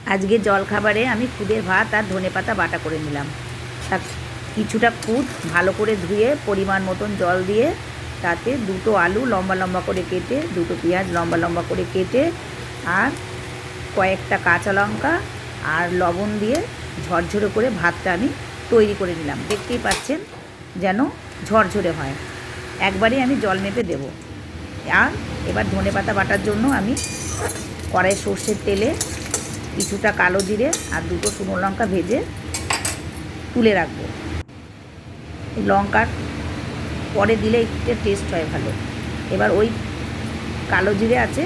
আজকে জলখাবারে আমি খুদের ভাত আর ধনেপাতা বাটা করে নিলাম। তার কিছুটা খুদ ভালো করে ধুয়ে পরিমাণ মতন জল দিয়ে তাতে দুটো আলু লম্বা লম্বা করে কেটে, দুটো পেঁয়াজ লম্বা লম্বা করে কেটে আর কয়েকটা কাঁচা লঙ্কা আর লবণ দিয়ে ঝরঝরে করে ভাতটা আমি তৈরি করে নিলাম। দেখতেই পাচ্ছেন যেন ঝরঝরে হয়। একবারে আমি জল মেপে দেব। আর এবার ধনেপাতা বাটার জন্য আমি কড়াই সর্ষের তেলে কিছুটা কালো জিরে আর দুটো শুকনো লঙ্কা ভেজে তুলে রাখবো। এই লঙ্কার পরে দিলে একটু টেস্ট হয় ভালো। এবার ওই কালো জিরে আছে,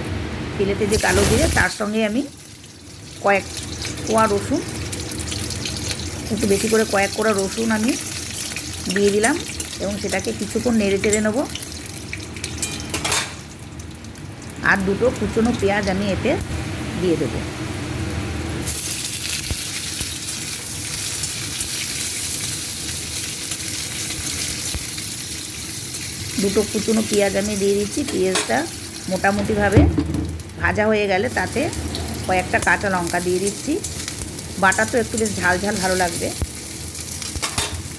তেলেতে যে কালো জিরে, তার সঙ্গে আমি কয়েক কোয়া রসুন, একটু বেশি করে কয়েক কোয়া রসুন আমি দিয়ে দিলাম এবং সেটাকে কিছুক্ষণ নেড়ে চেড়ে নেবো। আর দুটো কুচনো পেঁয়াজ আমি এতে দিয়ে দেবো। দুটো কুচনো পেঁয়াজ আমি দিয়ে দিচ্ছি। পেঁয়াজটা মোটামুটিভাবে ভাজা হয়ে গেলে তাতে কয়েকটা কাঁচা লঙ্কা দিয়ে দিচ্ছি। বাটা তো একটু বেশ ঝাল ঝাল ভালো লাগবে।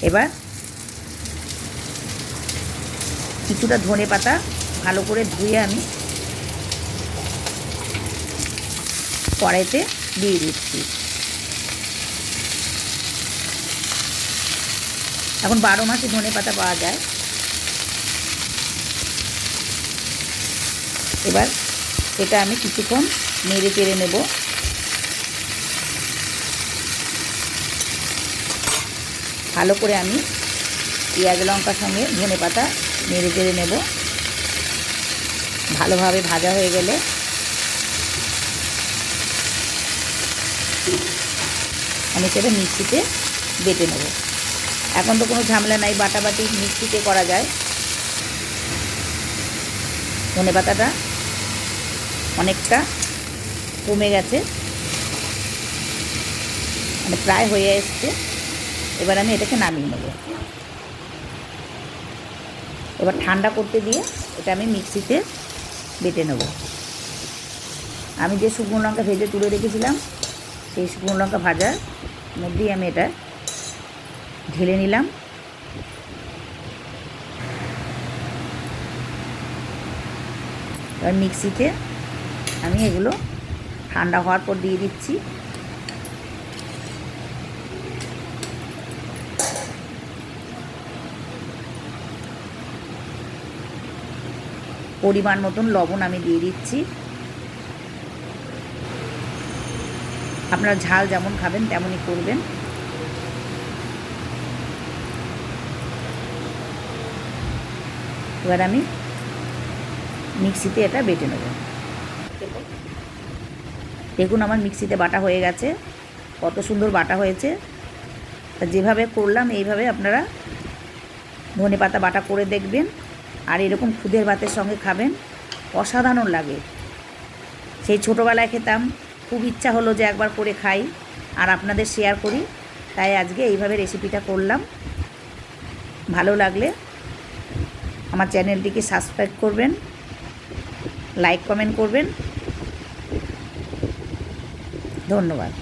এবার কিছুটা ধনেপাতা ভালো করে ধুয়ে আমি কড়াইতে দিয়ে দিচ্ছি। এখন 12 মাসে ধনেপাতা পাওয়া যায়। এবার এটা আমি কিছুক্ষণ নেড়ে চেড়ে নেব। ভালো করে আমি পেঁয়াজ লঙ্কার সঙ্গে ধনেপাতা নেড়ে চেড়ে নেব। ভালোভাবে ভাজা হয়ে গেলে আমি সেটা মিক্সিতে বেটে নেব। এখন তো কোনো ঝামেলা নাই, বাটাবাটি মিক্সিতে করা যায়। ধনেপাতাটা অনেকটা কমে গেছে, মানে প্রায় হয়ে এসছে। এবার আমি এটাকে নামিয়ে নেব। এবার ঠান্ডা করতে দিয়ে এটা আমি মিক্সিতে বেটে নেব। আমি যে শুকনো লঙ্কা ভেজে তুলে রেখেছিলাম সেই শুকনো লঙ্কা ভাজার মধ্যেই আমি এটা ঢেলে নিলাম। এবার মিক্সিতে আমি এগুলো ঠান্ডা হওয়ার পর দিয়ে দিচ্ছি। পরিমাণ মতন লবণ আমি দিয়ে দিচ্ছি। আপনারা ঝাল যেমন খাবেন তেমনই করবেন। এবার আমি মিক্সিতে এটা বেটে নেব। দেখুন আমার মিক্সিতে বাটা হয়ে গেছে, কত সুন্দর বাটা হয়েছে। তা যেভাবে করলাম এইভাবে আপনারা ধনেপাতা বাটা করে দেখবেন, আর এরকম খুদের ভাতের সঙ্গে খাবেন, অসাধারণ লাগে। সেই ছোটোবেলায় খেতাম, খুব ইচ্ছা হলো যে একবার করে খাই আর আপনাদের শেয়ার করি, তাই আজকে এইভাবে রেসিপিটা করলাম। ভালো লাগলে আমার চ্যানেলটিকে সাবস্ক্রাইব করবেন, লাইক কমেন্ট করবেন। ধন্যবাদ।